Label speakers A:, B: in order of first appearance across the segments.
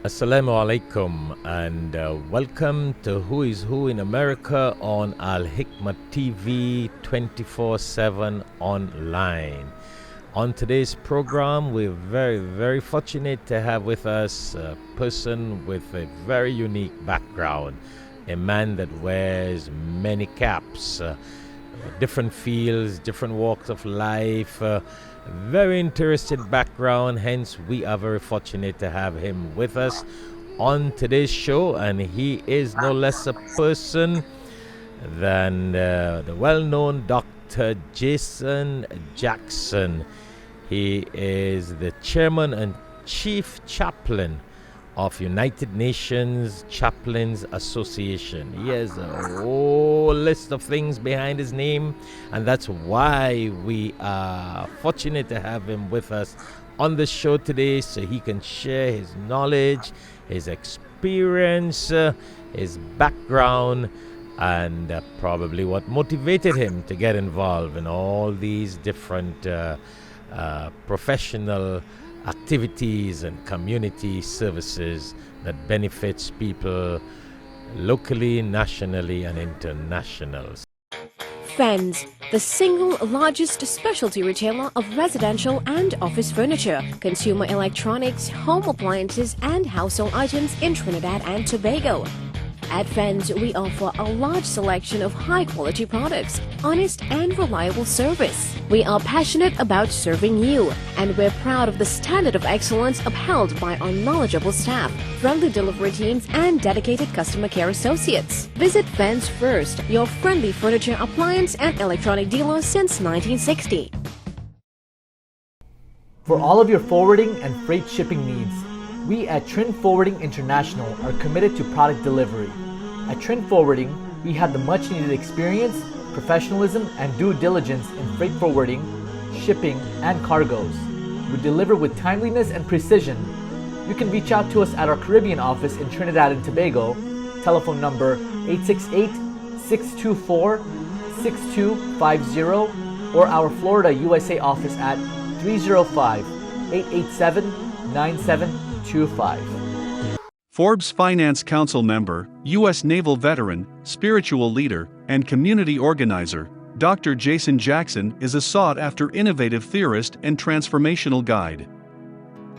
A: Assalamu alaikum and welcome to Who is Who in America on Alhikmat TV 24/7 online. On today's program, we're very fortunate to have with us a person with a very unique background, a man that wears many caps, different fields, different walks of life, very interesting background. Hence, we are very fortunate to have him with us on today's show, and he is no less a person than the well-known Dr. Jason Jackson. He is the chairman and chief chaplain of United Nations Chaplains Association. He has a whole list of things behind his name, and that's why we are fortunate to have him with us on the show today so he can share his knowledge, his experience, his background, and probably what motivated him to get involved in all these different professional activities and community services that benefits people locally, nationally, and internationally.
B: Fens, the single largest specialty retailer of residential and office furniture, consumer electronics, home appliances, and household items in Trinidad and Tobago. At Fens, we offer a large selection of high-quality products, honest and reliable service. We are passionate about serving you, and we're proud of the standard of excellence upheld by our knowledgeable staff, friendly delivery teams, and dedicated customer care associates. Visit Fens First, your friendly furniture, appliance, and electronic dealer since 1960.
C: For all of your forwarding and freight shipping needs, we at Trin Forwarding International are committed to product delivery. At Trin Forwarding, we have the much needed experience, professionalism, and due diligence in freight forwarding, shipping, and cargoes. We deliver with timeliness and precision. You can reach out to us at our Caribbean office in Trinidad and Tobago, telephone number 868-624-6250, or our Florida USA office at 305-887-9725.
D: Forbes Finance Council member, U.S. Naval veteran, spiritual leader, and community organizer, Dr. Jason Jackson is a sought-after innovative theorist and transformational guide.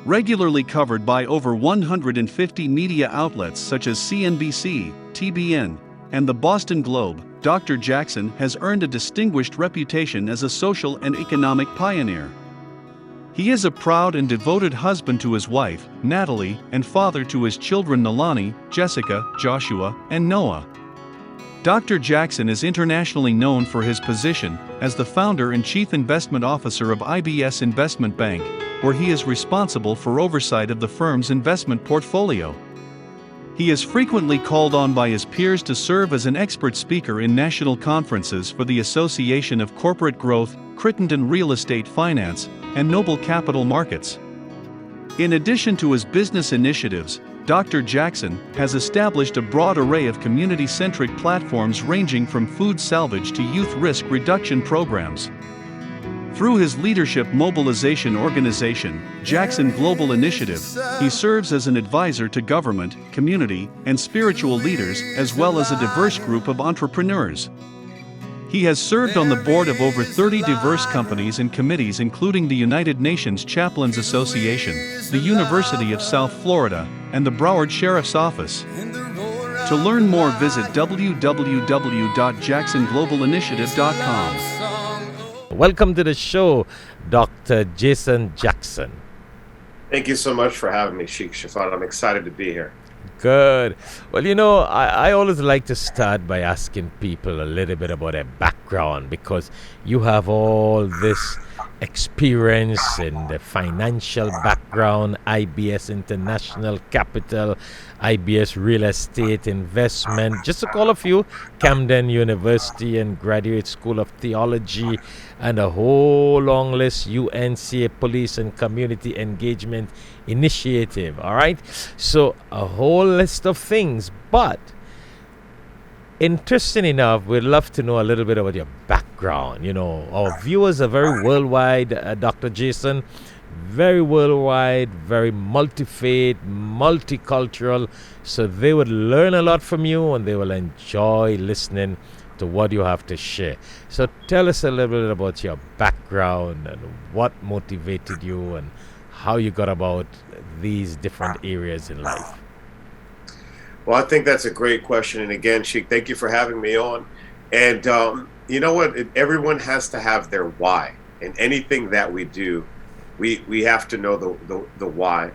D: Regularly covered by over 150 media outlets such as CNBC, TBN, and the Boston Globe, Dr. Jackson has earned a distinguished reputation as a social and economic pioneer. He is a proud and devoted husband to his wife, Natalie, and father to his children Nalani, Jessica, Joshua, and Noah. Dr. Jackson is internationally known for his position as the founder and chief investment officer of IBS Investment Bank, where he is responsible for oversight of the firm's investment portfolio. He is frequently called on by his peers to serve as an expert speaker in national conferences for the Association of Corporate Growth, Crittenden Real Estate Finance, and Noble Capital Markets. In addition to his business initiatives, Dr. Jackson has established a broad array of community-centric platforms ranging from food salvage to youth risk reduction programs. Through his leadership mobilization organization, Jackson Global Initiative, he serves as an advisor to government, community, and spiritual leaders as well as a diverse group of entrepreneurs. He has served on the board of over 30 diverse companies and committees including the United Nations Chaplains Association, the University of South Florida, and the Broward Sheriff's Office. To learn more, visit www.jacksonglobalinitiative.com.
A: Welcome to the show, Dr. Jason Jackson.
E: Thank you so much for having me, Shaikh Shafayat. I'm excited to be here.
A: Good. Well, I always like to start by asking people a little bit about their background, because you have all this experience in the financial background, IBS International Capital, IBS Real Estate Investment, just to call a few, Camden University and Graduate School of Theology, and a whole long list, UNCA Police and Community Engagement Initiative, all right? So a whole list of things, but interesting enough, we'd love to know a little bit about your background. Our viewers are very worldwide, Dr. Jason. very worldwide, very multi-faith, multicultural. So they would learn a lot from you and they will enjoy listening to what you have to share. So tell us a little bit about your background and what motivated you and how you got about these different areas in life.
E: Well, I think that's a great question. And again, Sheikh, thank you for having me on. And you know what? Everyone has to have their why. In anything that we do, we have to know the why.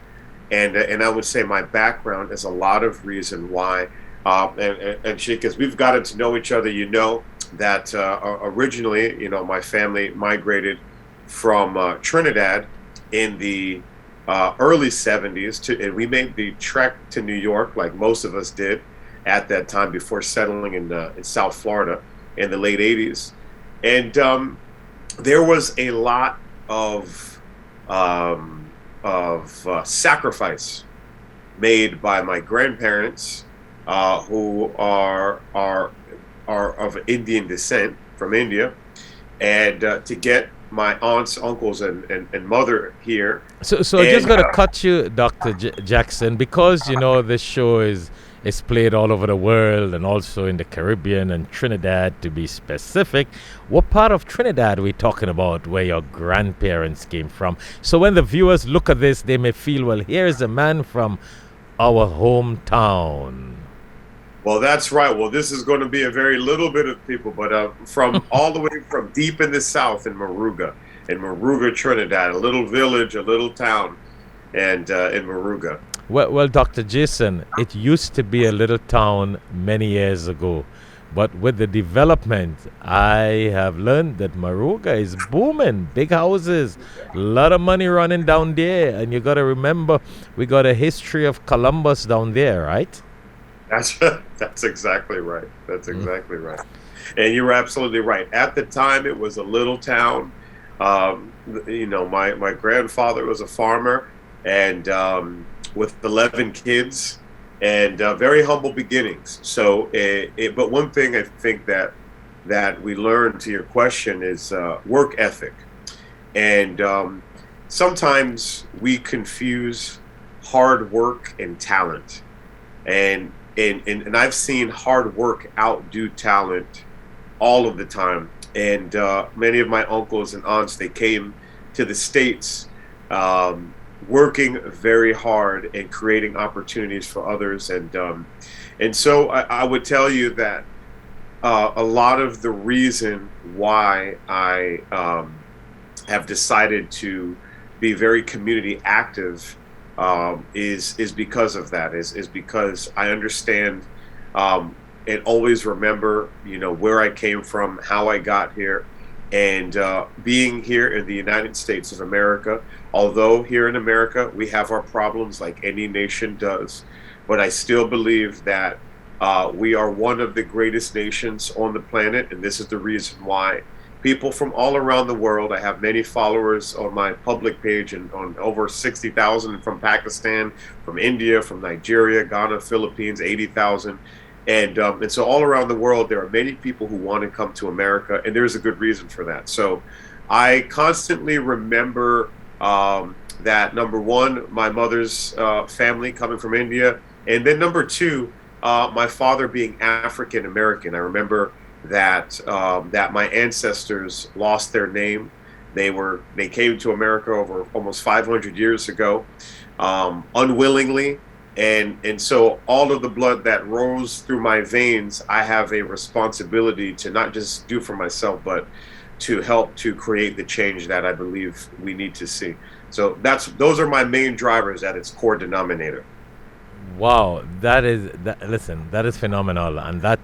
E: And I would say my background is a lot of reason why. And Sheikh, as we've gotten to know each other, you know that originally, you know, my family migrated from Trinidad in the early 70s and we made the trek to New York, like most of us did at that time before settling in South Florida in the late 80s. And there was a lot of sacrifice made by my grandparents, who are of Indian descent from India, and to get my aunts, uncles, and mother here.
A: So I just got to cut you, Dr. Jackson, because you know this show is played all over the world and also in the Caribbean and Trinidad, to be specific. What part of Trinidad are we talking about where your grandparents came from? So when the viewers look at this, they may feel, well, here's a man from our hometown.
E: Well, that's right. Well, this is going to be a very little bit of people, but from all the way from deep in the south in Moruga, Trinidad, a little village, a little town, and in Moruga.
A: Well, Dr. Jason, it used to be a little town many years ago, but with the development, I have learned that Moruga is booming. Big houses, a lot of money running down there, and you got to remember, we got a history of Columbus down there, right?
E: That's exactly right. That's exactly right. And you were absolutely right. At the time, it was a little town. You know, my grandfather was a farmer, and with 11 kids, and very humble beginnings. So, but one thing I think that we learned, to your question, is work ethic. And sometimes we confuse hard work and talent. And I've seen hard work outdo talent all of the time. And many of my uncles and aunts, they came to the States working very hard and creating opportunities for others. And so I would tell you that a lot of the reason why I have decided to be very community active is because of that, is because I understand and always remember, you know, where I came from, how I got here, and being here in the United States of America. Although here in America we have our problems like any nation does, but I still believe that we are one of the greatest nations on the planet, and this is the reason why. People from all around the world. I have many followers on my public page, and on over 60,000 from Pakistan, from India, from Nigeria, Ghana, Philippines, 80,000. And so all around the world, there are many people who want to come to America, and there's a good reason for that. So I constantly remember that, number one, my mother's family coming from India, and then number two, my father being African American. I remember that my ancestors lost their name. They came to America over almost 500 years ago, unwillingly, and so all of the blood that rose through my veins, I have a responsibility to not just do for myself, but to help to create the change that I believe we need to see. So those are my main drivers at its core denominator.
A: Wow, that is phenomenal, and that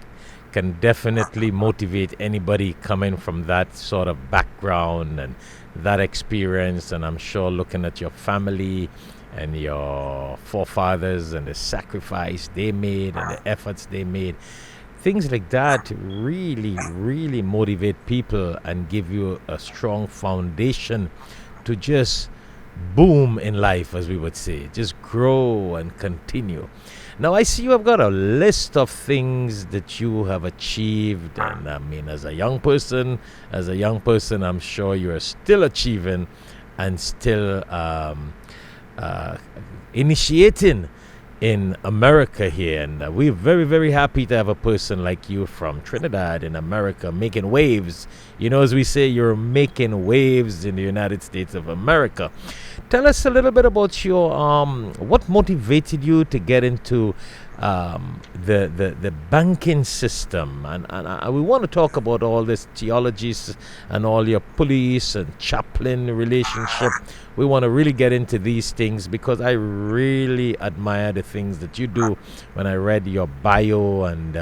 A: can definitely motivate anybody coming from that sort of background and that experience. And I'm sure looking at your family and your forefathers and the sacrifice they made and the efforts they made, things like that really, really motivate people and give you a strong foundation to just boom in life, as we would say, just grow and continue. Now, I see you have got a list of things that you have achieved, and I mean, as a young person, I'm sure you are still achieving and still initiating in America here. And we're very, very happy to have a person like you from Trinidad in America making waves. You know, as we say, you're making waves in the United States of America. Tell us a little bit about your what motivated you to get into the banking system, and we want to talk about all this theologies and all your police and chaplain relationship. We want to really get into these things because I really admire the things that you do. When I read your bio and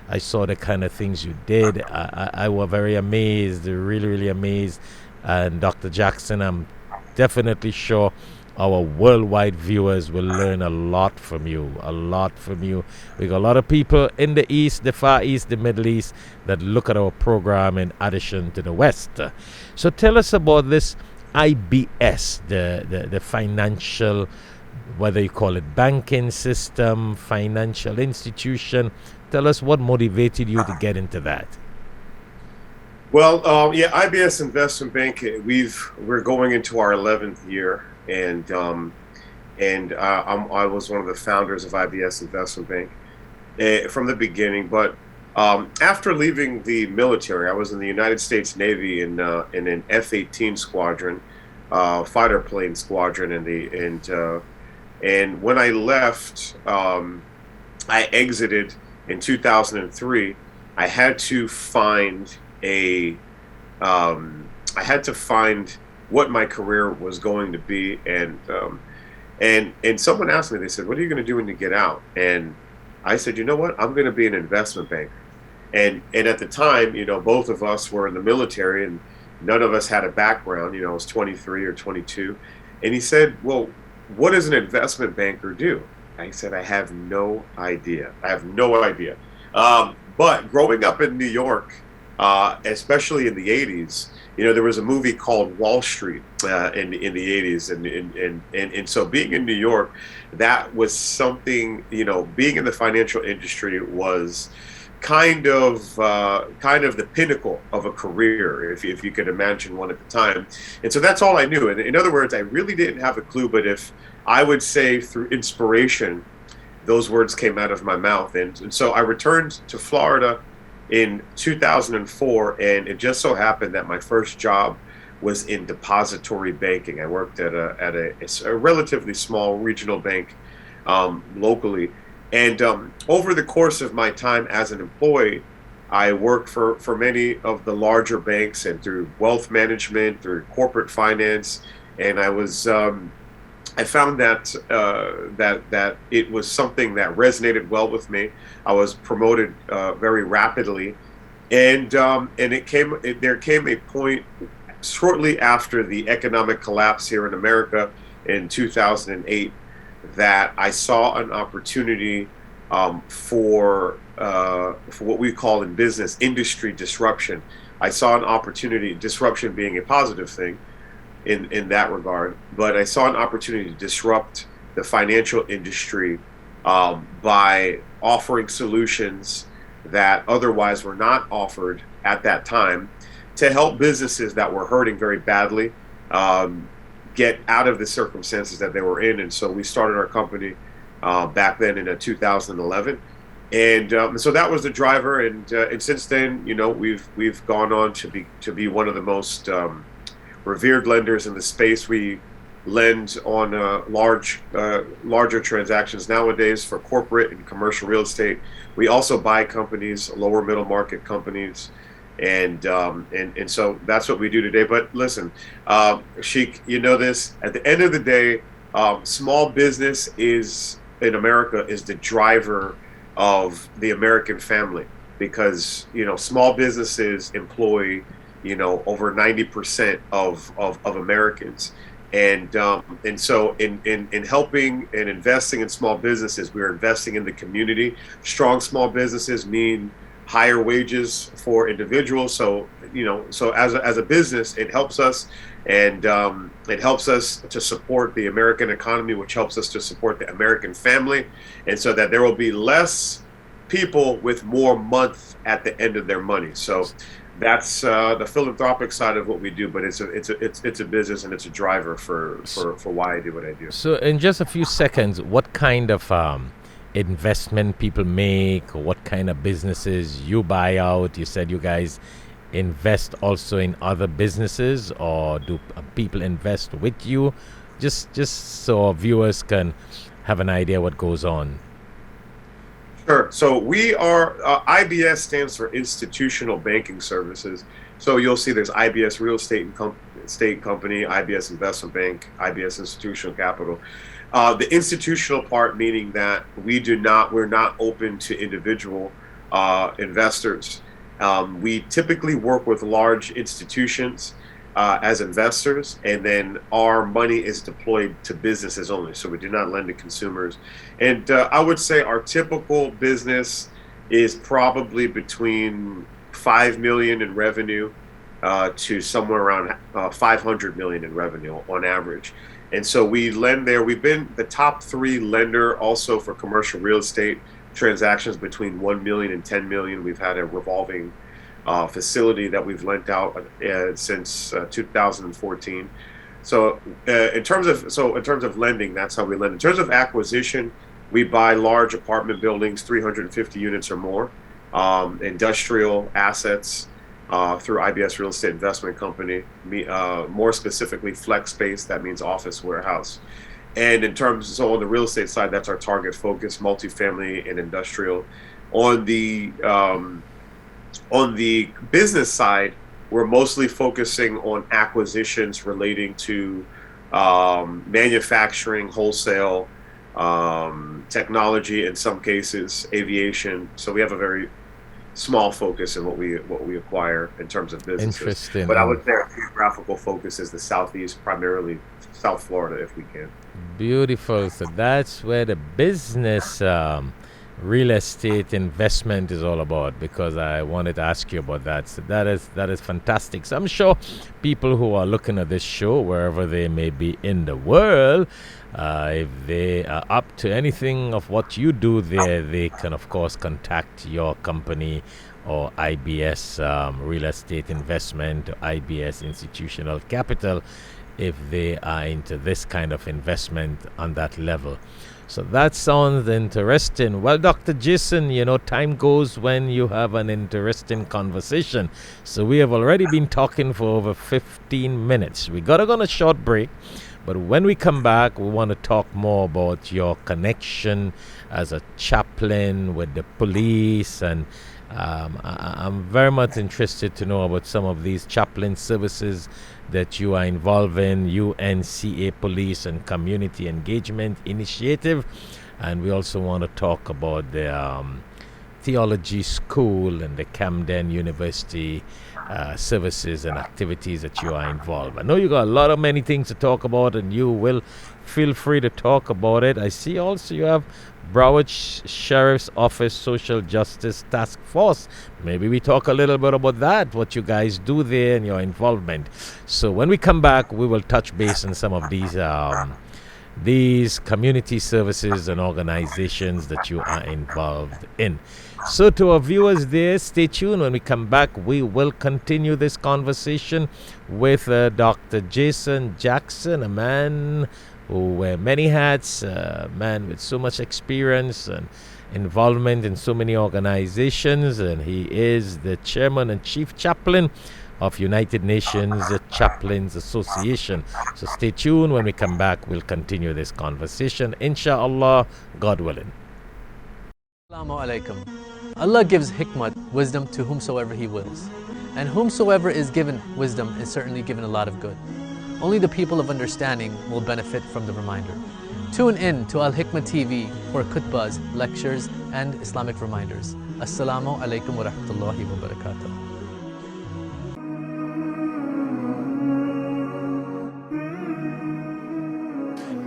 A: I saw the kind of things you did, I was very amazed, really, really amazed. And Dr. Jackson, I'm definitely sure our worldwide viewers will learn a lot from you. We got a lot of people in the East, the Far East, the Middle East that look at our program in addition to the West. So tell us about this IBS, the financial, whether you call it banking system, financial institution. Tell us what motivated you to get into that.
E: Well, IBS Investment Bank. We're going into our 11th year, and I was one of the founders of IBS Investment Bank from the beginning. But after leaving the military, I was in the United States Navy in an F-18 squadron, fighter plane squadron, and when I left, I exited in 2003. I had to find what my career was going to be, and someone asked me, they said, what are you going to do when you get out? And I said, you know what, I'm going to be an investment banker. And at the time, both of us were in the military and none of us had a background. I was 23 or 22. And he said, well, what does an investment banker do? I said, I have no idea. But growing up in New York, especially in the 80s, there was a movie called Wall Street in the 80s, and so being in New York, that was something. Being in the financial industry was kind of the pinnacle of a career, if you could imagine one at the time. And so that's all I knew. And in other words, I really didn't have a clue. But if I would say through inspiration, those words came out of my mouth. And so I returned to Florida in 2004, and it just so happened that my first job was in depository banking. I worked at a relatively small regional bank locally. And over the course of my time as an employee, I worked for many of the larger banks and through wealth management, through corporate finance, and I found that it was something that resonated well with me. I was promoted very rapidly, and there came a point shortly after the economic collapse here in America in 2008 that I saw an opportunity for what we call in business industry disruption. I saw an opportunity, disruption being a positive thing in that regard, but I saw an opportunity to disrupt the financial industry by offering solutions that otherwise were not offered at that time to help businesses that were hurting very badly get out of the circumstances that they were in. And so we started our company back then in 2011, and so that was the driver. And since then, we've gone on to be one of the most revered lenders in the space. We lend on larger transactions nowadays for corporate and commercial real estate. We also buy companies, lower middle market companies, and so that's what we do today. But listen, Sheikh, this, at the end of the day, small business in America is the driver of the American family, because small businesses employ over 90% of Americans. And so in helping and investing in small businesses, we're investing in the community. Strong small businesses mean higher wages for individuals. So as a business, it helps us, and it helps us to support the American economy, which helps us to support the American family, and so that there will be less people with more month at the end of their money. So that's the philanthropic side of what we do. But it's a business, and it's a driver for why I do what I do.
A: So, in just a few seconds, what kind of investment people make, or what kind of businesses you buy out? You said you guys invest also in other businesses, or do people invest with you? Just so our viewers can have an idea what goes on.
E: Sure. So we are IBS stands for Institutional Banking Services. So you'll see there's IBS Real Estate Estate Company, IBS Investment Bank, IBS Institutional Capital. The institutional part meaning that we're not open to individual investors. We typically work with large institutions as investors, and then our money is deployed to businesses only. So we do not lend to consumers. And I would say our typical business is probably between 5 million in revenue to somewhere around 500 million in revenue on average. And so we lend there. We've been the top 3 lender also for commercial real estate transactions between 1 million and 10 million. We've had a revolving facility that we've lent out since 2014. So in terms of lending, that's how we lend. In terms of acquisition, we buy large apartment buildings, 350 units or more, industrial assets through IBS Real Estate Investment Company, more specifically flex space, that means office, warehouse. And on the real estate side, that's our target focus, multifamily and industrial. On the business side, we're mostly focusing on acquisitions relating to manufacturing, wholesale, technology, in some cases, aviation. So we have a very small focus in what we acquire in terms of businesses.
A: Interesting.
E: But I would say our geographical focus is the Southeast, primarily South Florida, if we can.
A: Beautiful. So that's where the business real estate investment is all about, because I wanted to ask you about that. So that is fantastic. So I'm sure people who are looking at this show, wherever they may be in the world, if they are up to anything of what you do there, they can of course contact your company or IBS Real Estate Investment or IBS Institutional Capital if they are into this kind of investment on that level. So that sounds interesting. Well, Dr. Jason, time goes when you have an interesting conversation. So we have already been talking for over 15 minutes. We got to go on a short break. But when we come back, we want to talk more about your connection as a chaplain with the police. And I'm very much interested to know about some of these chaplain services that you are involved in, UNCA Police and Community Engagement Initiative. And we also want to talk about the theology school and the Camden University services and activities that you are involved. I know you got many things to talk about, and you will feel free to talk about it. I see also you have Broward Sheriff's Office Social Justice Task Force. Maybe we talk a little bit about that, what you guys do there and your involvement. So when we come back, we will touch base on some of these community services and organizations that you are involved in. So to our viewers there, stay tuned. When we come back, we will continue this conversation with Dr. Jason Jackson, a man who wears many hats, a man with so much experience and involvement in so many organizations, and he is the chairman and chief chaplain of United Nations Chaplains Association. So stay tuned. When we come back, we'll continue this conversation, inshallah, God willing.
C: Assalamu alaikum. Allah gives hikmat, wisdom, to whomsoever He wills. And whomsoever is given wisdom is certainly given a lot of good. Only the people of understanding will benefit from the reminder. Tune in to Alhikmat TV for khutbahs, lectures, and Islamic reminders. Assalamu alaikum wa rahmatullahi wa barakatuh.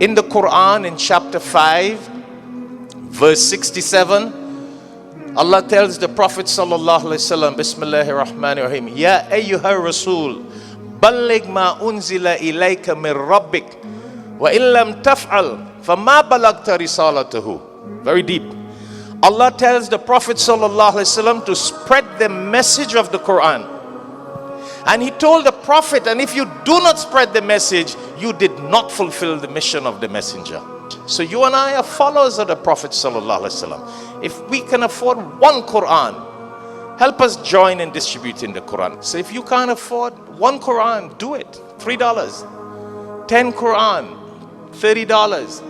A: In the Quran, in chapter 5, verse 67, Allah tells the Prophet sallallahu alaihi wasallam, Bismillahir Rahmanir Rahim, Ya ayyuhar Rasul, balligh ma unzila ilayka min rabbik, wa illam taf'al, fama balagta risalatahu. Very deep. Allah tells the Prophet sallallahu alaihi wasallam to spread the message of the Quran.
F: And he told the prophet, and if you do not spread the message, you did not fulfill the mission of the messenger. So you and I are followers of the Prophet sallallahu alaihi wasallam. If we can afford one Quran, help us join in distributing the Quran. So if you can't afford one Quran, do it. $3. 10 Quran, $30.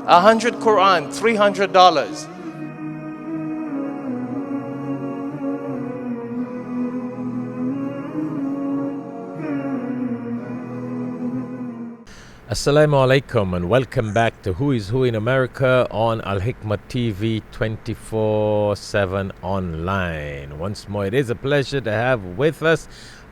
F: 100 Quran, $300.
A: Assalamu alaikum and welcome back to Who is Who in America on Alhikmat TV 24/7 online. Once more, it is a pleasure to have with us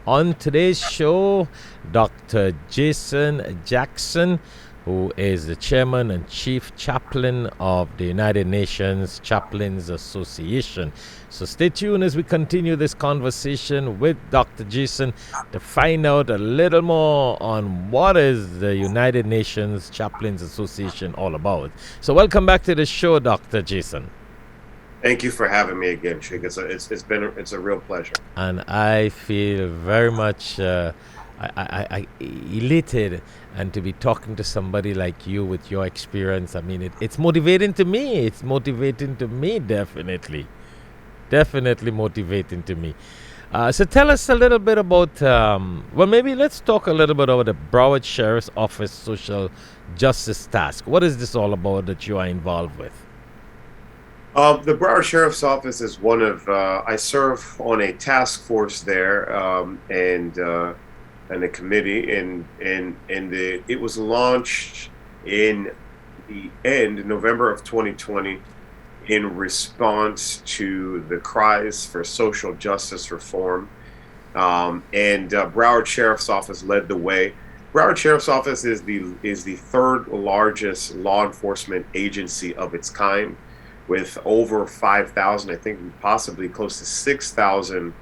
A: on today's show Dr. Jason Jackson, who is the chairman and chief chaplain of the United Nations Chaplains Association. So stay tuned as we continue this conversation with Dr. Jason to find out a little more on what is the United Nations Chaplains Association all about. So welcome back to the show, Dr. Jason.
E: Thank you for having me again, Sheikh. It's a real pleasure.
A: And I feel very much I elated and to be talking to somebody like you with your experience. I mean, it's motivating to me. It's motivating to me, definitely motivating to me. So tell us a little bit about, well, maybe let's talk a little bit about the Broward Sheriff's Office Social Justice Task. What is this all about that you are involved with?
E: The Broward Sheriff's Office is one of, I serve on a task force there and a committee, and it was launched in November of 2020 in response to the cries for social justice reform, and Broward Sheriff's Office led the way. Broward Sheriff's Office is the third largest law enforcement agency of its kind, with over 5,000, I think possibly close to 6,000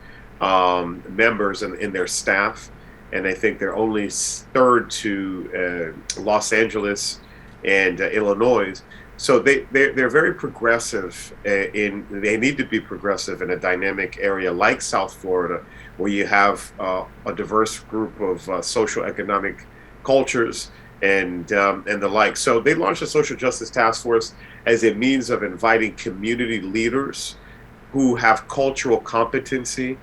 E: members in their staff. And I think they're only third to Los Angeles and Illinois. So they're very progressive they need to be progressive in a dynamic area like South Florida, where you have a diverse group of social economic cultures and the like. So they launched a social justice task force as a means of inviting community leaders who have cultural competency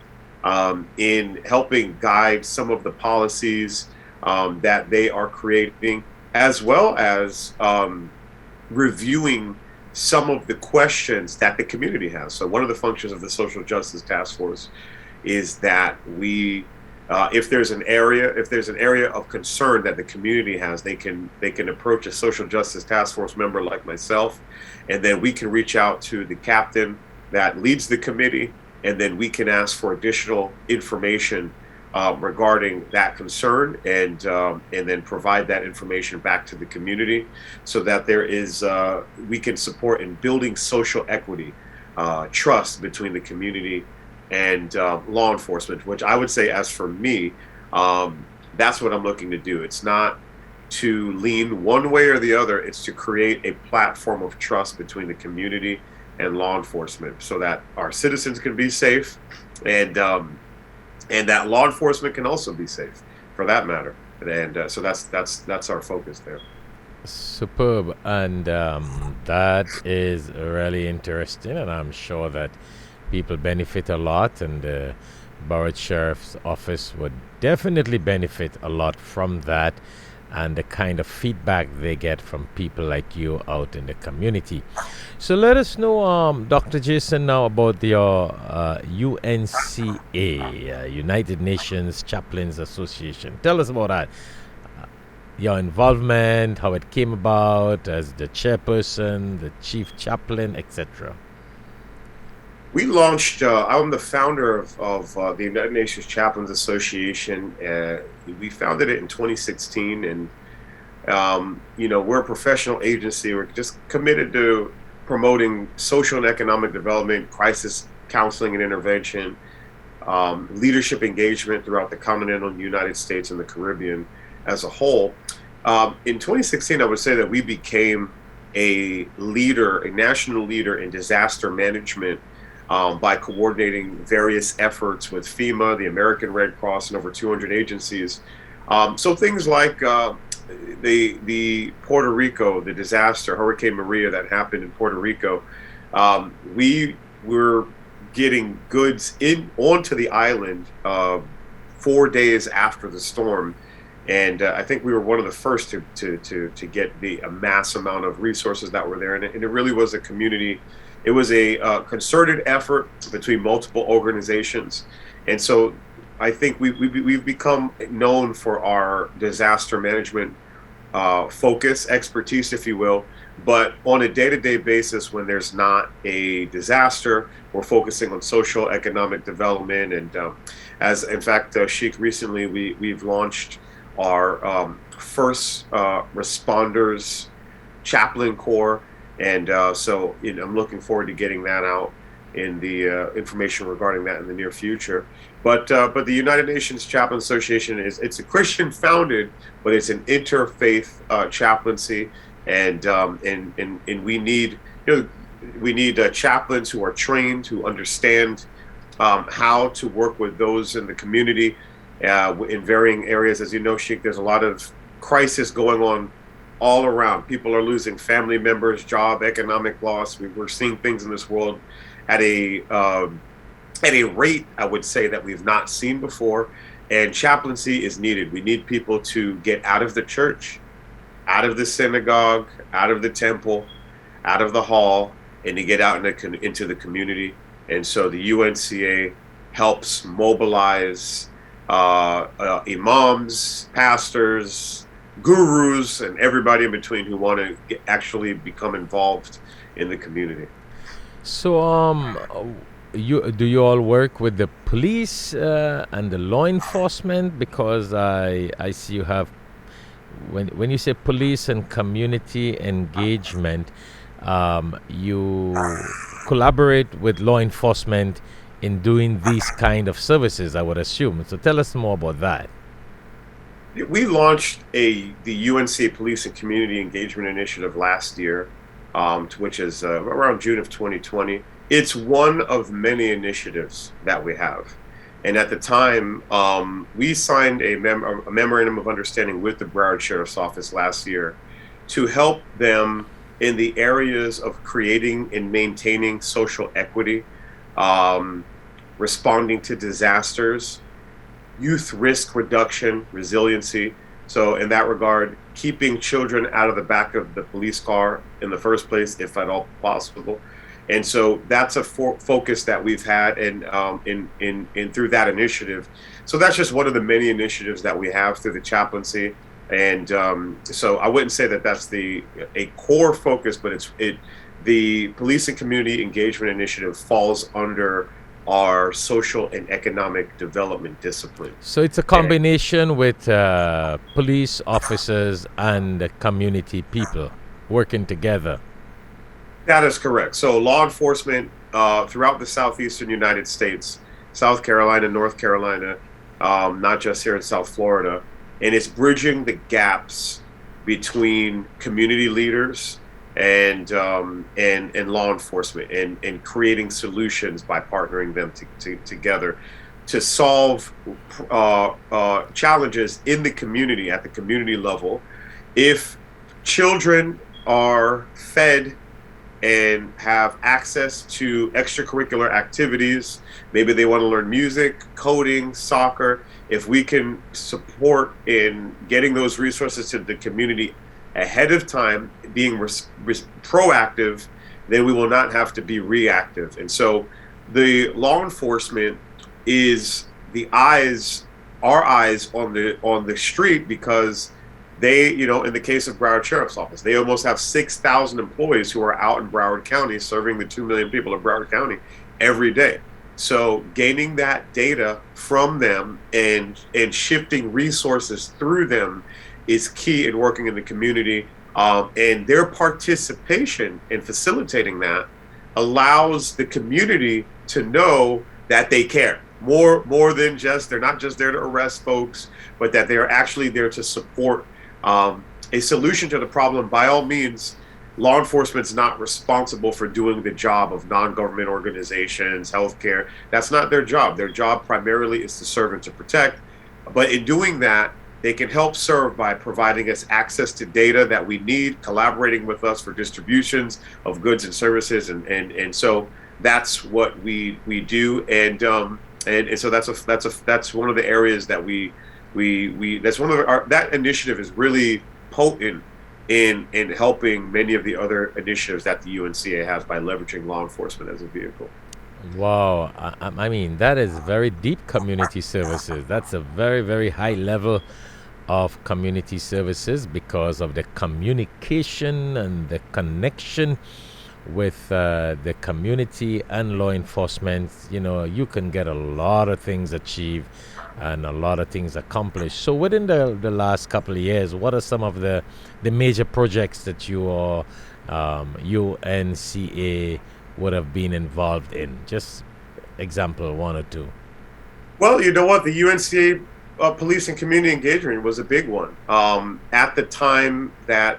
E: in helping guide some of the policies that they are creating, as well as reviewing some of the questions that the community has. So one of the functions of the Social Justice Task Force is that we, if there's an area of concern that the community has, they can approach a Social Justice Task Force member like myself, and then we can reach out to the captain that leads the committee, and then we can ask for additional information regarding that concern, and then provide that information back to the community, so that there is we can support in building social equity, trust between the community and law enforcement. Which I would say, as for me, that's what I'm looking to do. It's not to lean one way or the other. It's to create a platform of trust between the community and law enforcement, so that our citizens can be safe, and that law enforcement can also be safe, for that matter. And so that's our focus there.
A: Superb, and that is really interesting, and I'm sure that people benefit a lot, and the Broward Sheriff's Office would definitely benefit a lot from that, and the kind of feedback they get from people like you out in the community. So let us know, Dr. Jason, now about your UNCA, United Nations Chaplains Association. Tell us about that. Your involvement, how it came about as the chairperson, the chief chaplain, etc.
E: We launched, I'm the founder of the United Nations Chaplains Association. We founded it in 2016, and we're a professional agency. We're just committed to promoting social and economic development, crisis counseling and intervention, leadership engagement throughout the continental United States and the Caribbean as a whole. In 2016, I would say that we became a national leader in disaster management by coordinating various efforts with FEMA, the American Red Cross, and over 200 agencies. So things like the Puerto Rico, the disaster, Hurricane Maria that happened in Puerto Rico, we were getting goods onto the island 4 days after the storm. And I think we were one of the first to get a mass amount of resources that were there. And it really was a community. It was a concerted effort between multiple organizations. And so I think we've become known for our disaster management focus, expertise, if you will. But on a day-to-day basis, when there's not a disaster, we're focusing on social, economic development. And as, in fact, Sheikh, recently we've launched our first responders chaplain corps, and so I'm looking forward to getting that out in the information regarding that in the near future. But the United Nations Chaplain Association it's a Christian founded, but it's an interfaith chaplaincy, and we need chaplains who are trained, who understand how to work with those in the community. In varying areas. As you know, Sheikh, there's a lot of crisis going on all around. People are losing family members, job, economic loss. We're seeing things in this world at a rate, I would say, that we've not seen before. And chaplaincy is needed. We need people to get out of the church, out of the synagogue, out of the temple, out of the hall, and to get out into the community. And so the UNCA helps mobilize imams, pastors, gurus, and everybody in between who want to actually become involved in the community.
A: So, do you all work with the police and the law enforcement? Because I see you have, when you say police and community engagement, you collaborate with law enforcement in doing these kind of services, I would assume. So tell us more about that.
E: We launched the UNC Police and Community Engagement Initiative last year, which is around June of 2020. It's one of many initiatives that we have. And at the time, we signed a memorandum of understanding with the Broward Sheriff's Office last year to help them in the areas of creating and maintaining social equity, responding to disasters, youth risk reduction, resiliency. So in that regard, keeping children out of the back of the police car in the first place, if at all possible. And so that's a focus that we've had in through that initiative. So that's just one of the many initiatives that we have through the chaplaincy. And so I wouldn't say that that's a core focus, but the Police and Community Engagement Initiative falls under our social and economic development discipline.
A: So it's a combination with police officers and community people working together.
E: That is correct. So law enforcement throughout the southeastern United States, South Carolina, North Carolina, not just here in South Florida, and it's bridging the gaps between community leaders and law enforcement, and creating solutions by partnering them together to solve challenges in the community at the community level. If children are fed and have access to extracurricular activities, maybe they want to learn music, coding, soccer, if we can support in getting those resources to the community ahead of time, being proactive, then we will not have to be reactive. And so the law enforcement is our eyes on the street, because they, in the case of Broward Sheriff's Office, they almost have 6,000 employees who are out in Broward County serving the 2 million people of Broward County every day. So gaining that data from them and shifting resources through them is key in working in the community. And their participation in facilitating that allows the community to know that they care. More than just, they're not just there to arrest folks, but that they're actually there to support a solution to the problem. By all means, law enforcement's not responsible for doing the job of non-government organizations, healthcare. That's not their job. Their job primarily is to serve and to protect. But in doing that, they can help serve by providing us access to data that we need, collaborating with us for distributions of goods and services, and so that's what we do, and so that's one of the areas that we that's one of that initiative is really potent in helping many of the other initiatives that the UNCA has by leveraging law enforcement as a vehicle.
A: Wow, I mean, that is very deep community services. That's a very, very high level of community services because of the communication and the connection with the community and law enforcement. You know, you can get a lot of things achieved and a lot of things accomplished. So within the last couple of years, what are some of the major projects that your UNCA would have been involved in? Just example, one or two.
E: Well, you know what? The UNCA police and community engagement was a big one. At the time that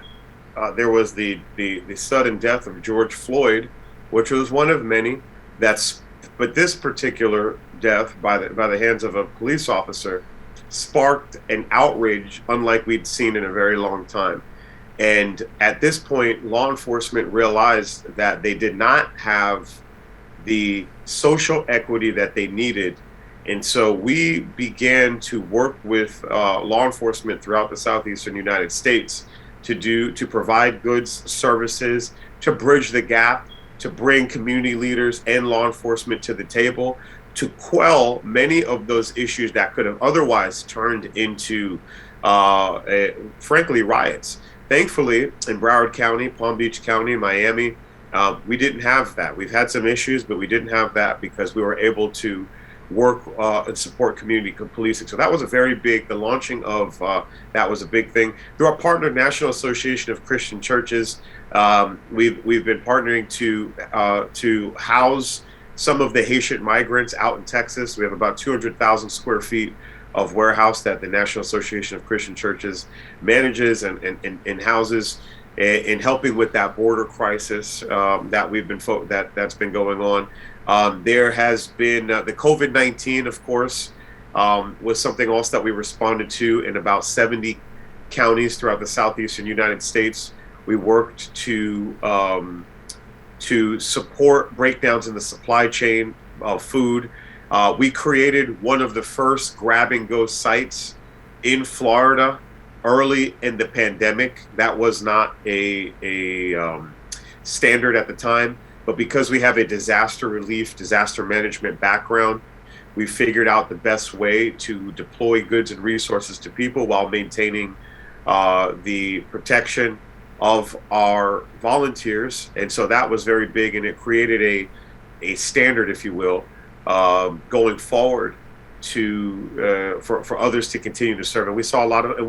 E: there was the sudden death of George Floyd, which was one of many, but this particular death by the hands of a police officer sparked an outrage unlike we'd seen in a very long time. And at this point, law enforcement realized that they did not have the social equity that they needed. And so we began to work with law enforcement throughout the southeastern United States to provide goods, services, to bridge the gap, to bring community leaders and law enforcement to the table, to quell many of those issues that could have otherwise turned into, frankly, riots. Thankfully, in Broward County, Palm Beach County, Miami, we didn't have that. We've had some issues, but we didn't have that because we were able to work and support community policing. So that was the launching of that was a big thing. Through our partner, National Association of Christian Churches, we've been partnering to house some of the Haitian migrants out in Texas. We have about 200,000 square feet of warehouse that the National Association of Christian Churches manages and houses, in helping with that border crisis that that's been going on. There has been the COVID-19, of course, was something else that we responded to in about 70 counties throughout the southeastern United States. We worked to support breakdowns in the supply chain of food. We created one of the first grab-and-go sites in Florida early in the pandemic. That was not a standard at the time, but because we have a disaster relief, disaster management background, we figured out the best way to deploy goods and resources to people while maintaining the protection of our volunteers. And so that was very big, and it created a standard, if you will, going forward for others to continue to serve. And we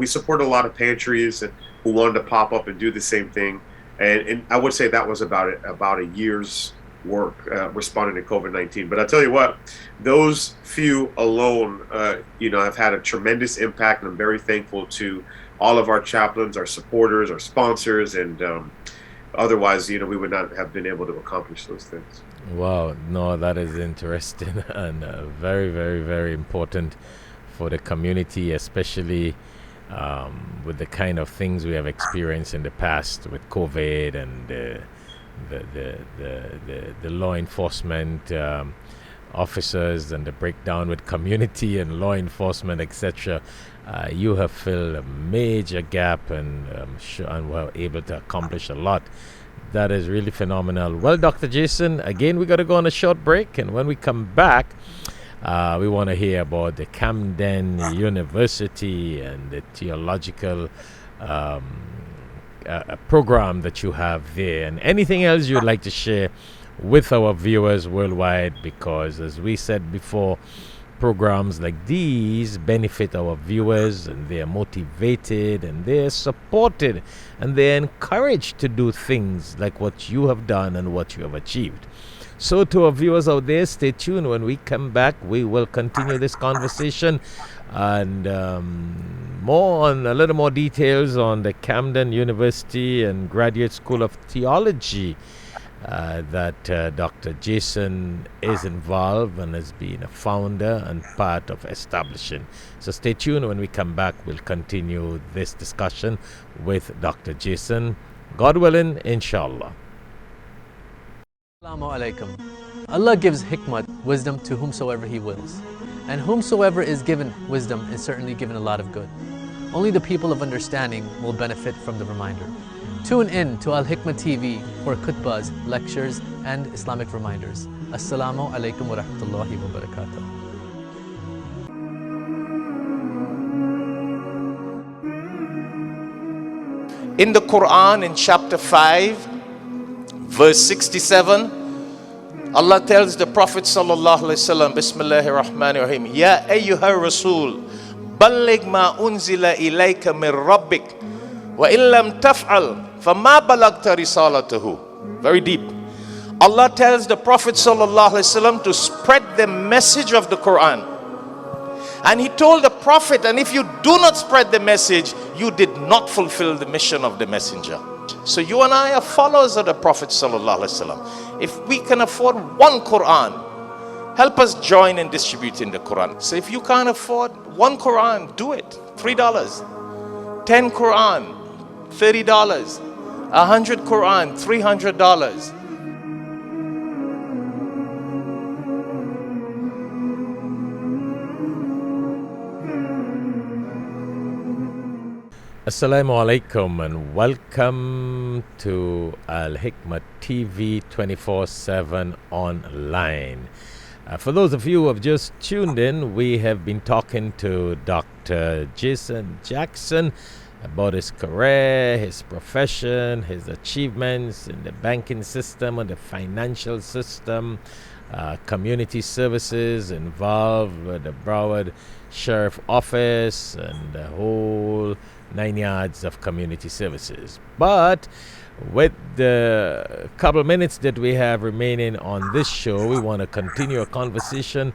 E: support a lot of pantries who wanted to pop up and do the same thing. And I would say that was about a year's work responding to COVID-19. But I'll tell you what, those few alone, have had a tremendous impact. And I'm very thankful to all of our chaplains, our supporters, our sponsors, and otherwise, we would not have been able to accomplish those things.
A: Wow, no, that is interesting and very, very, very important for the community, especially with the kind of things we have experienced in the past with COVID and the law enforcement officers and the breakdown with community and law enforcement, etc. You have filled a major gap and were able to accomplish a lot. That is really phenomenal. Well, Dr. Jason, again, we got to go on a short break. And when we come back, we want to hear about the Camden University and the theological program that you have there. And anything else you'd like to share with our viewers worldwide, because as we said before, programs like these benefit our viewers, and they are motivated and they are supported and they are encouraged to do things like what you have done and what you have achieved. So to our viewers out there, stay tuned. When we come back, we will continue this conversation and a little more details on the Camden University and Graduate School of Theology that Dr. Jason is involved and has been a founder and part of establishing. So stay tuned. When we come back, we'll continue this discussion with Dr. Jason, God willing, inshallah.
C: Assalamu alaikum. Allah gives hikmat, wisdom, to whomsoever He wills. And whomsoever is given wisdom is certainly given a lot of good. Only the people of understanding will benefit from the reminder. Tune in to Alhikmat TV for khutbahs, lectures, and Islamic reminders. Assalamu alaikum wa rahmatullahi wa barakatuh.
F: In the Quran, in chapter 5, verse 67, Allah tells the Prophet sallallahu alaihi wasallam, Bismillahir Rahmanir Rahim, Ya ayyuhar Rasul, balligh ma unzila ilayka min rabbik, wa illam taf'al, fama balagta risalatahu. Very deep. Allah tells the Prophet sallallahu alaihi wasallam to spread the message of the Quran. And He told the Prophet, and if you do not spread the message, you did not fulfill the mission of the messenger. So you and I are followers of the Prophet sallallahu alaihi wasallam. If we can afford one Quran, help us join in distributing the Quran. So if you can't afford one Quran, do it. $3. 10 Quran, $30. 100 Quran, $300.
A: Assalamu alaikum and welcome to Alhikmat TV 24/7 online. For those of you who have just tuned in, we have been talking to Dr. Jason Jackson about his career, his profession, his achievements in the banking system and the financial system, community services involved with the Broward Sheriff Office and the whole 9 yards of community services. But with the couple of minutes that we have remaining on this show, we want to continue a conversation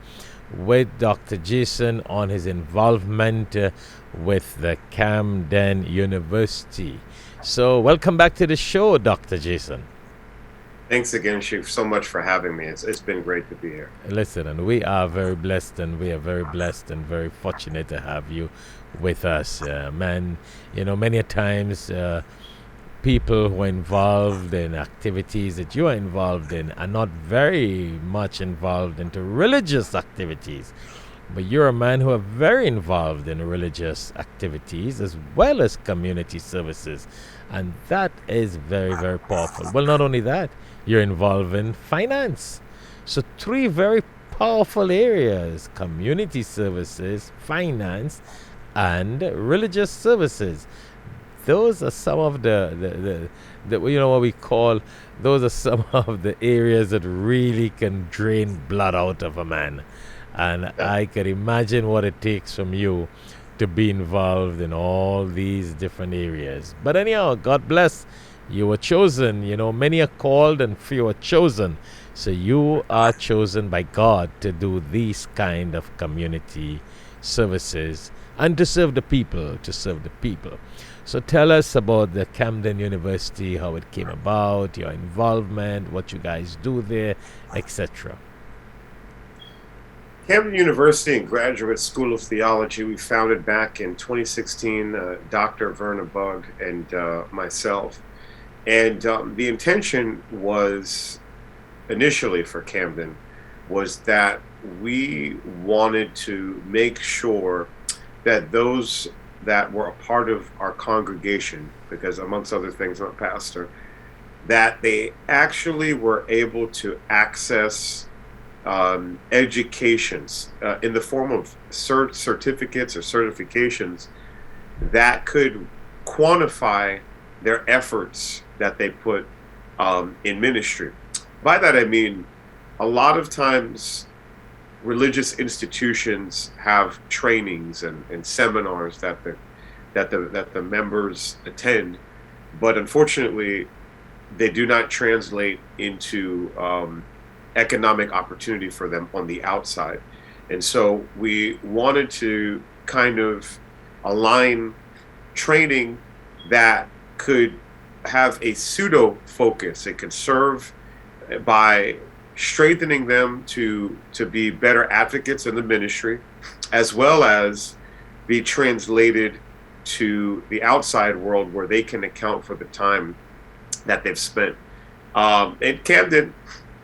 A: with Dr. Jason on his involvement with the Camden University. So welcome back to the show, Dr. Jason.
E: Thanks again, Sheikh, so much for having me. It's been great to be here.
A: Listen, and we are very blessed and very fortunate to have you with us, man. You know, many a times people who are involved in activities that you are involved in are not very much involved into religious activities, but you're a man who are very involved in religious activities as well as community services, and that is very, very powerful. Well, not only that, you're involved in finance. So 3 very powerful areas: community services, finance, and religious services. Those are some of the you know what we call, those are some of the areas that really can drain blood out of a man. And I can imagine what it takes from you to be involved in all these different areas. But anyhow, God bless. You were chosen. You know, many are called and few are chosen. So you are chosen by God to do these kind of community services and to serve the people, So tell us about the Camden University, how it came about, your involvement, what you guys do there, etc.
E: Camden University and Graduate School of Theology, we founded back in 2016, Dr. Verna Bug and myself. And the intention was, initially for Camden, was that we wanted to make sure that those that were a part of our congregation, because amongst other things, I'm a pastor, that they actually were able to access educations in the form of certificates or certifications that could quantify their efforts that they put in ministry. By that I mean, a lot of times religious institutions have trainings and seminars that the members attend, but unfortunately, they do not translate into economic opportunity for them on the outside. And so we wanted to kind of align training that could have a pseudo focus. It could serve by strengthening them to be better advocates in the ministry, as well as be translated to the outside world where they can account for the time that they've spent. And Camden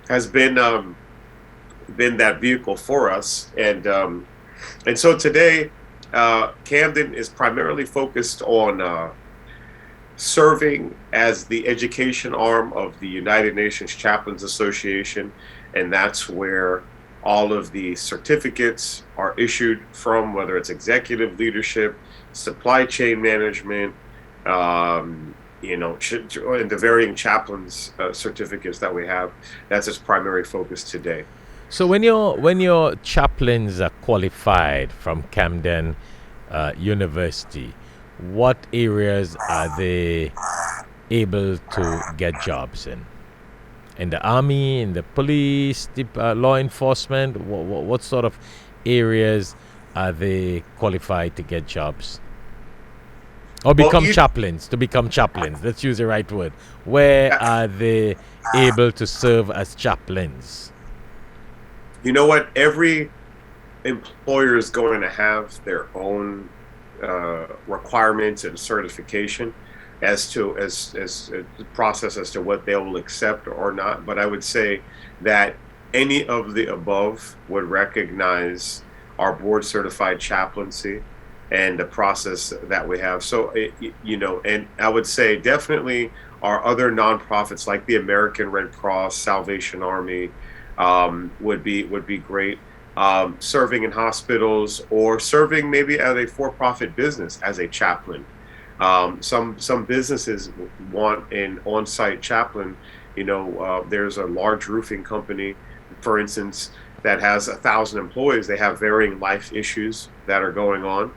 E: has been that vehicle for us, and so today Camden is primarily focused on serving as the education arm of the United Nations Chaplains Association, and that's where all of the certificates are issued from, whether it's executive leadership, supply chain management, and the varying chaplains certificates that we have. That's its primary focus today.
A: So when your chaplains are qualified from Camden University, what areas are they able to get jobs in? In the army, in the police, law enforcement? What sort of areas are they qualified to get jobs? Or become chaplains, to become chaplains. Let's use the right word. Where are they able to serve as chaplains?
E: You know what? Every employer is going to have their own requirements and certification as the process as to what they will accept or not. But I would say that any of the above would recognize our board certified chaplaincy and the process that we have. So, and I would say definitely our other nonprofits like the American Red Cross, Salvation Army would be great. Serving in hospitals or serving maybe at a for-profit business as a chaplain. Some businesses want an on-site chaplain. There's a large roofing company, for instance, that has 1,000 employees. They have varying life issues that are going on,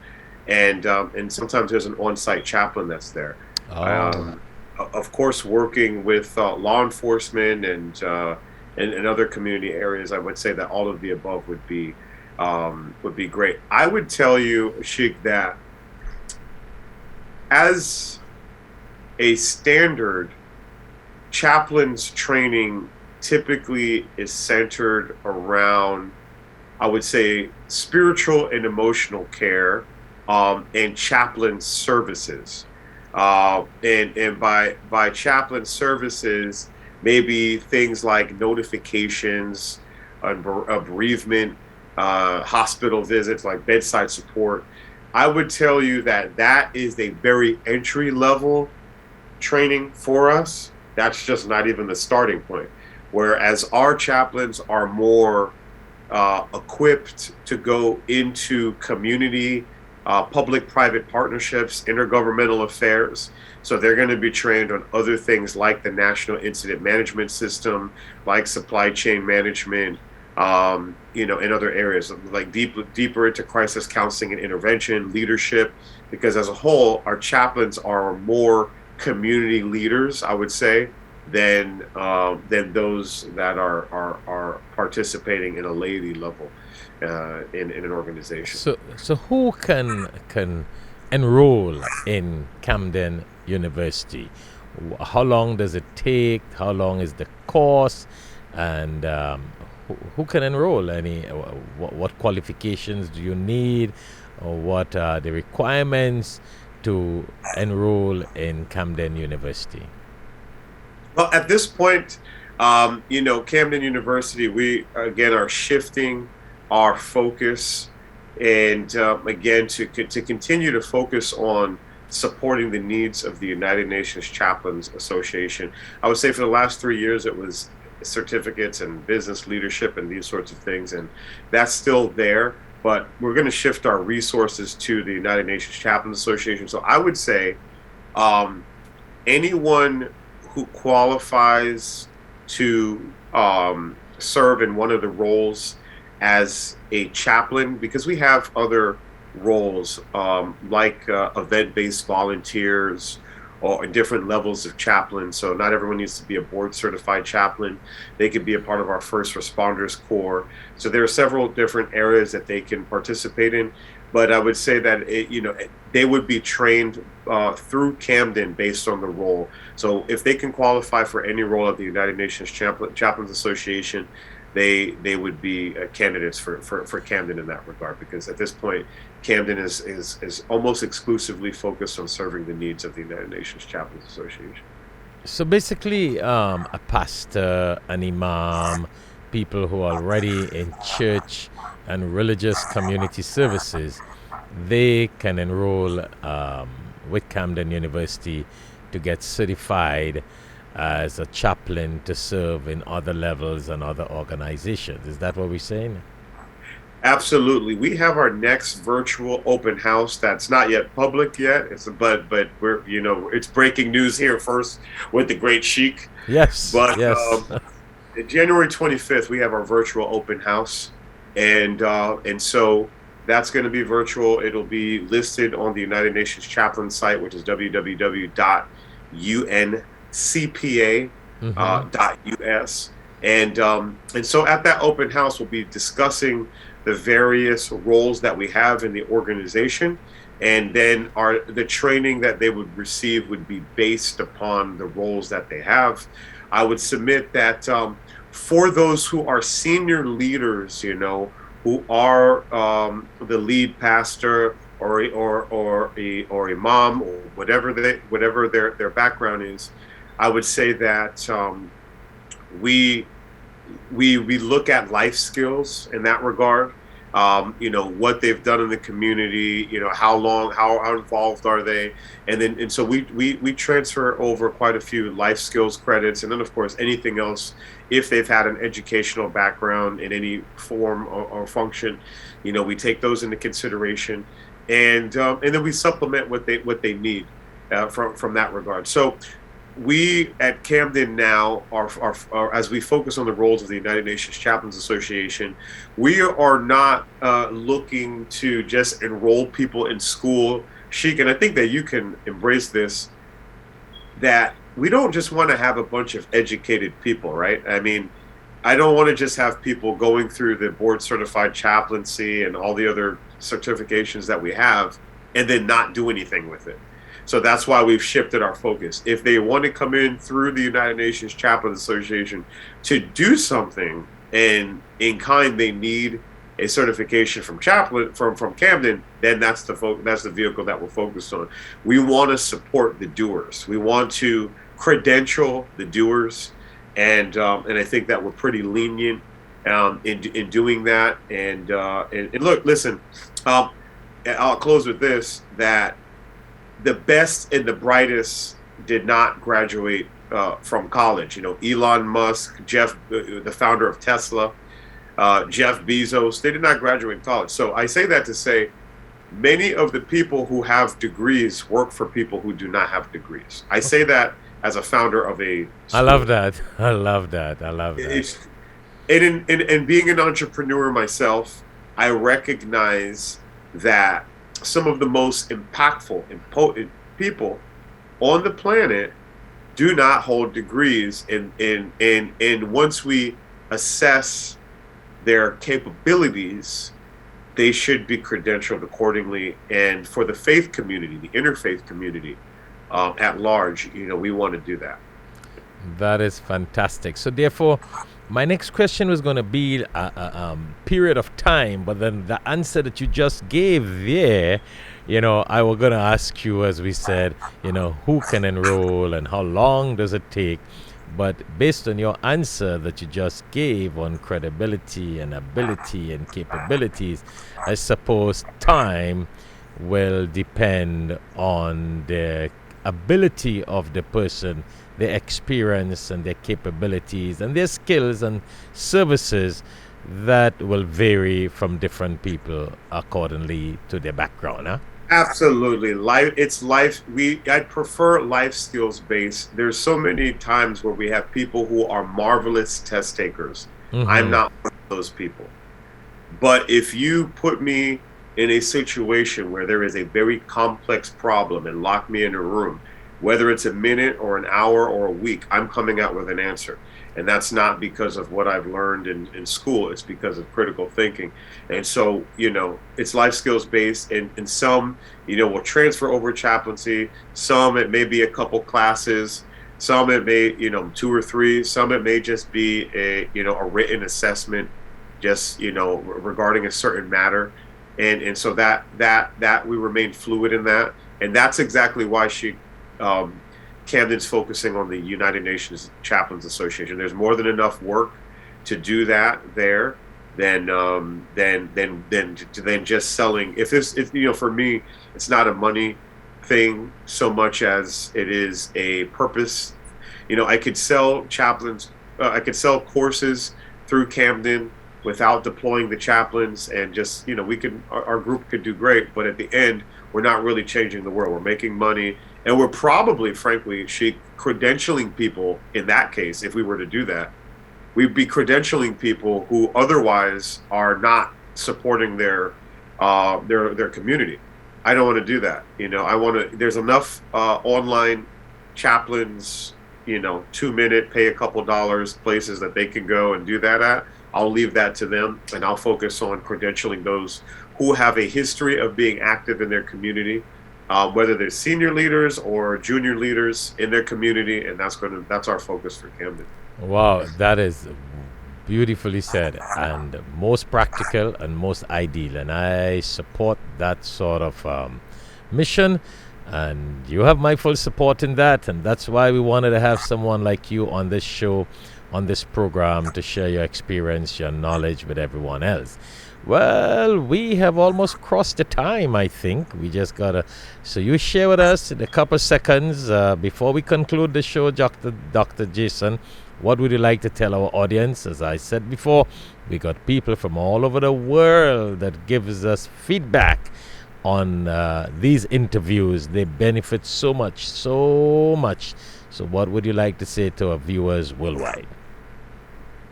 E: and sometimes there's an on-site chaplain that's there. Of course, working with law enforcement and other community areas, I would say that all of the above would be great. I would tell you, Sheikh, that as a standard, chaplains training typically is centered around, I would say, spiritual and emotional care and chaplain services. And by chaplain services, maybe things like notifications, bereavement, hospital visits, like bedside support. I would tell you that is a very entry level training for us. That's just not even the starting point. Whereas our chaplains are more equipped to go into community, public-private partnerships, intergovernmental affairs. So they're going to be trained on other things like the National Incident Management System, like supply chain management, in other areas, like deeper into crisis counseling and intervention, leadership, because as a whole, our chaplains are more community leaders, I would say, than those that are participating in a laity level in an organization.
A: So who can enroll in Camden University? How long does it take? How long is the course? And who can enroll? What qualifications do you need? Or what are the requirements to enroll in Camden University?
E: Well, at this point, Camden University, we again are shifting our focus and again to continue to focus on supporting the needs of the United Nations Chaplains Association. I would say for the last 3 years it was certificates and business leadership and these sorts of things, and that's still there, but we're going to shift our resources to the United Nations Chaplains Association. So I would say anyone who qualifies to serve in one of the roles as a chaplain, because we have other roles like event-based volunteers or different levels of chaplain. So not everyone needs to be a board certified chaplain. They could be a part of our first responders corps. So there are several different areas that they can participate in. But I would say that they would be trained through Camden based on the role. So if they can qualify for any role at the United Nations Chaplains Association, they would be candidates for Camden in that regard, because at this point, Camden is almost exclusively focused on serving the needs of the United Nations Chaplains Association.
A: So basically, a pastor, an imam, people who are already in church and religious community services, they can enroll with Camden University to get certified as a chaplain to serve in other levels and other organizations. Is that what we're saying?
E: Absolutely. We have our next virtual open house that's not yet public yet. But we're it's breaking news here first with the great Sheikh.
A: Yes.
E: But
A: yes.
E: January 25th we have our virtual open house, and so that's going to be virtual. It'll be listed on the United Nations Chaplain site, which is www.uncpa.us. And so at that open house, we'll be discussing the various roles that we have in the organization, and then the training that they would receive would be based upon the roles that they have. I would submit that for those who are senior leaders, who are the lead pastor or imam or whatever their background is, I would say that we look at life skills in that regard. What they've done in the community, how involved are they, and so we transfer over quite a few life skills credits, and then of course anything else if they've had an educational background in any form or function, we take those into consideration, and then we supplement what they need from that regard. So we at Camden now are as we focus on the roles of the United Nations Chaplains Association, we are not looking to just enroll people in school, Sheikh, and I think that you can embrace this, that we don't just want to have a bunch of educated people, right? I mean, I don't want to just have people going through the board certified chaplaincy and all the other certifications that we have and then not do anything with it. So that's why we've shifted our focus. If they want to come in through the United Nations Chaplains Association to do something, and in kind they need a certification from Camden, then that's the vehicle that we're focused on. We want to support the doers. We want to credential the doers, and I think that we're pretty lenient in doing that. And look, listen, I'll close with this, that the best and the brightest did not graduate from college. Elon Musk, the founder of Tesla, Jeff Bezos, they did not graduate college. So I say that to say many of the people who have degrees work for people who do not have degrees. I say that as a founder of a school.
A: I love that.
E: And being an entrepreneur myself, I recognize that some of the most impactful and potent people on the planet do not hold degrees, and once we assess their capabilities, they should be credentialed accordingly. And for the faith community, the interfaith community at large, we want to do that.
A: That is fantastic. So therefore, my next question was going to be a period of time, but then the answer that you just gave there, I was going to ask you, as we said, who can enroll and how long does it take? But based on your answer that you just gave on credibility and ability and capabilities, I suppose time will depend on the ability of the person, their experience and their capabilities and their skills and services that will vary from different people accordingly to their background, huh?
E: Absolutely. I prefer life skills based. There's so many times where we have people who are marvelous test takers. Mm-hmm. I'm not one of those people. But if you put me in a situation where there is a very complex problem and lock me in a room, whether it's a minute or an hour or a week, I'm coming out with an answer. And that's not because of what I've learned in school. It's because of critical thinking. And so, it's life skills based, and some, will transfer over chaplaincy. Some, it may be a couple classes. Some, it may, 2 or 3. Some, it may just be a written assessment, just, regarding a certain matter. And so that we remain fluid in that. And that's exactly why Camden's focusing on the United Nations Chaplains Association. There's more than enough work to do that there than just selling. If for me, it's not a money thing so much as it is a purpose. I could sell chaplains, I could sell courses through Camden without deploying the chaplains, and just our group could do great, but at the end we're not really changing the world. We're making money, and we're probably, frankly, credentialing people. In that case, if we were to do that, we'd be credentialing people who otherwise are not supporting their community. I don't want to do that. There's enough online chaplains, 2-minute, pay a couple dollars, places that they can go and do that at. I'll leave that to them, and I'll focus on credentialing those who have a history of being active in their community, whether they're senior leaders or junior leaders in their community, and that's our focus for Camden.
A: Wow, that is beautifully said, and most practical and most ideal, and I support that sort of mission, and you have my full support in that, and that's why we wanted to have someone like you on this show, on this program, to share your experience, your knowledge with everyone else. Well, we have almost crossed the time, I think. We just gotta, so you share with us in a couple seconds before we conclude the show, Dr. Jason, what would you like to tell our audience? As I said before, we got people from all over the world that gives us feedback on these interviews. They benefit so much. So what would you like to say to our viewers worldwide?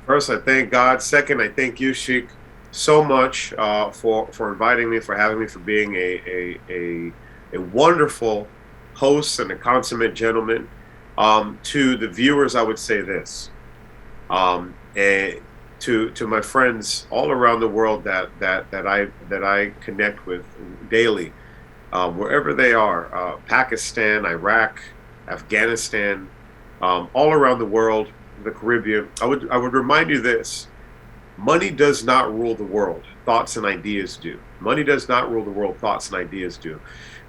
E: First, I thank God. Second, I thank you, Sheikh, so much for inviting me, for having me, for being a wonderful host and a consummate gentleman. To the viewers, I would say this, and to my friends all around the world that I connect with daily, wherever they are, Pakistan, Iraq, Afghanistan, all around the world, the Caribbean. I would remind you this: money does not rule the world. Thoughts and ideas do. Money does not rule the world. Thoughts and ideas do.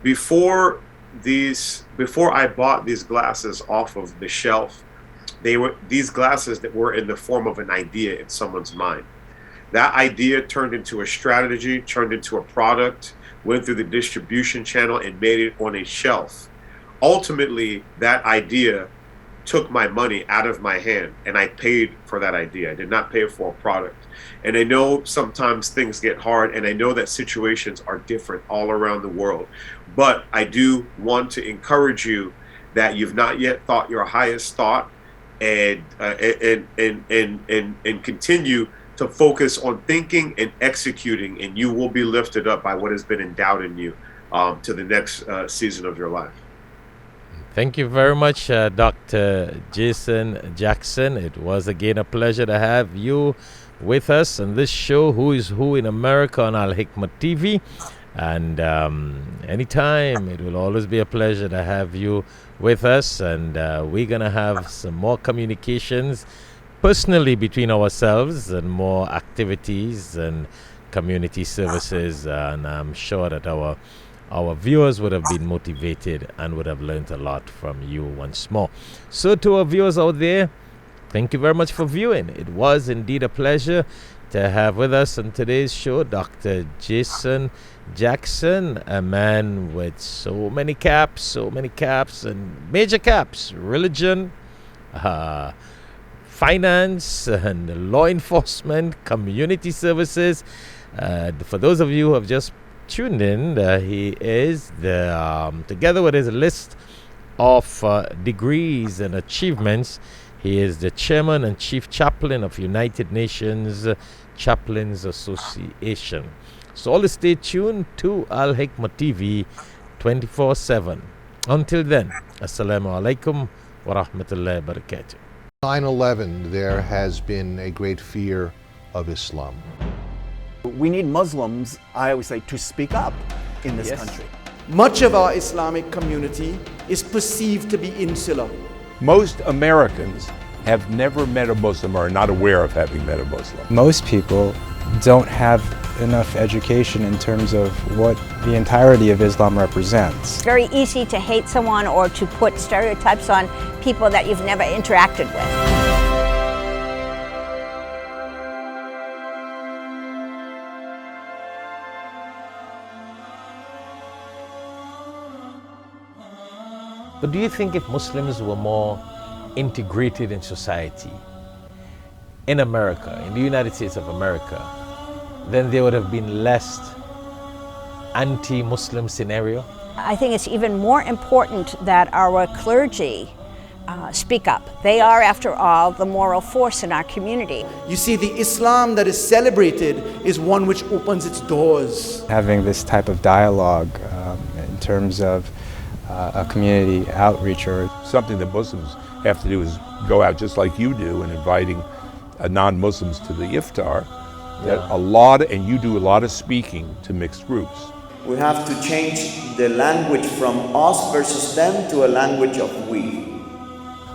E: Before I bought these glasses off of the shelf, they were these glasses that were in the form of an idea in someone's mind. That idea turned into a strategy, turned into a product, went through the distribution channel, and made it on a shelf. Ultimately, that idea took my money out of my hand, and I paid for that idea. I did not pay for a product. And I know sometimes things get hard, and I know that situations are different all around the world. But I do want to encourage you that you've not yet thought your highest thought, and continue to focus on thinking and executing, and you will be lifted up by what has been endowed in you to the next season of your life.
A: Thank you very much, Dr. Jason Jackson. It was again a pleasure to have you with us on this show, Who is Who in America, on Alhikmat TV. And anytime, it will always be a pleasure to have you with us. And we're going to have some more communications personally between ourselves, and more activities and community services. And I'm sure that our viewers would have been motivated and would have learned a lot from you once more. So to our viewers out there, thank you very much for viewing. It was indeed a pleasure to have with us on today's show Dr. Jason Jackson, a man with so many caps and major caps: religion, finance, and law enforcement, community services. For those of you who have just tuned in, he is together with his list of degrees and achievements, He is the chairman and chief chaplain of United Nations Chaplains Association. So always stay tuned to Alhikmat TV 24/7. Until then, Assalamu alaikum wa rahmatullahi wa barakatuh.
G: 9/11, there has been a great fear of Islam.
H: We need Muslims, I always say, to speak up in this country.
I: Much of our Islamic community is perceived to be insular.
J: Most Americans have never met a Muslim or are not aware of having met a Muslim.
K: Most people don't have enough education in terms of what the entirety of Islam represents.
L: It's very easy to hate someone or to put stereotypes on people that you've never interacted with.
A: But do you think if Muslims were more integrated in society, in America, in the United States of America, then there would have been less anti-Muslim scenario?
L: I think it's even more important that our clergy speak up. They are, after all, the moral force in our community.
I: You see, the Islam that is celebrated is one which opens its doors.
K: Having this type of dialogue in terms of a community outreach or
J: Something that Muslims have to do is go out just like you do and inviting non-Muslims to the iftar. And you do a lot of speaking to mixed groups.
M: We have to change the language from us versus them to a language of we.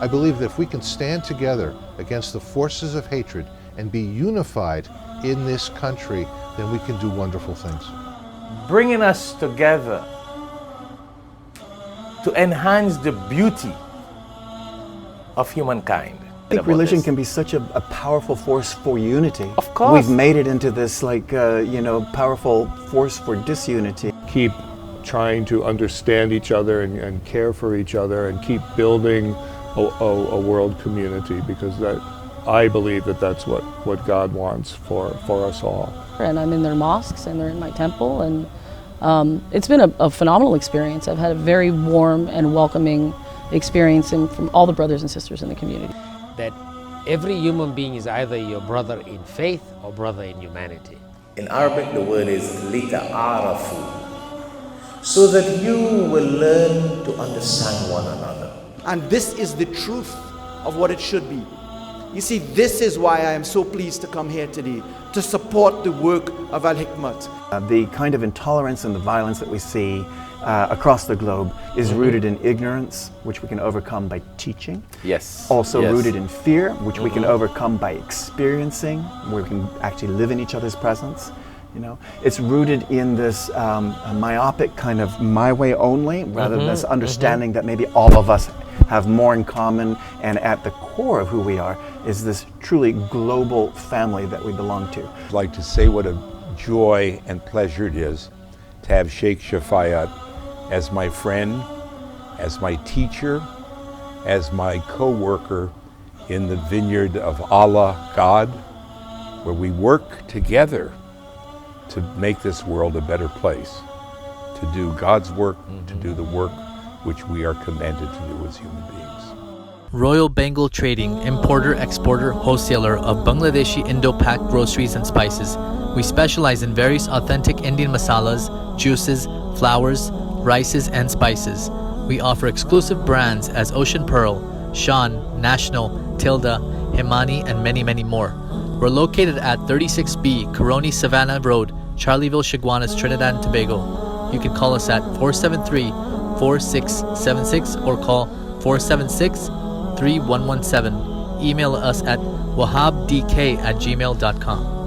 G: I believe that if we can stand together against the forces of hatred and be unified in this country, then we can do wonderful things.
A: Bringing us together to enhance the beauty of humankind.
H: I think religion can be such a powerful force for unity.
A: Of course.
H: We've made it into this powerful force for disunity.
N: Keep trying to understand each other and care for each other and keep building a world community, because I believe that's what God wants for us all.
O: And I'm in their mosques and they're in my temple, and it's been a phenomenal experience. I've had a very warm and welcoming experience from all the brothers and sisters in the community.
P: That every human being is either your brother in faith or brother in humanity.
F: In Arabic, the word is lita'arafu, so that you will learn to understand one another.
I: And this is the truth of what it should be. You see, this is why I am so pleased to come here today, to support the work of Al-Hikmat.
H: The kind of intolerance and the violence that we see across the globe is rooted in ignorance, which we can overcome by teaching.
A: Yes.
H: Also rooted in fear, which we can overcome by experiencing, where we can actually live in each other's presence. You know, it's rooted in this myopic kind of my way only, rather than this understanding that maybe all of us have more in common, and at the core of who we are is this truly global family that we belong to.
J: I'd like to say what a joy and pleasure it is to have Shaikh Shafayat as my friend, as my teacher, as my co-worker in the vineyard of Allah, God, where we work together to make this world a better place, to do God's work, to do the work which we are commanded to do as human beings.
Q: Royal Bengal Trading, importer, exporter, wholesaler of Bangladeshi Indo-Pak groceries and spices. We specialize in various authentic Indian masalas, juices, flours, rices, and spices. We offer exclusive brands as Ocean Pearl, Shan, National, Tilda, Himani, and many, many more. We're located at 36B Coroni Savannah Road, Charlieville, Chaguanas, Trinidad and Tobago. You can call us at 473-4676 or call 476-3117. Email us at wahabdk@gmail.com.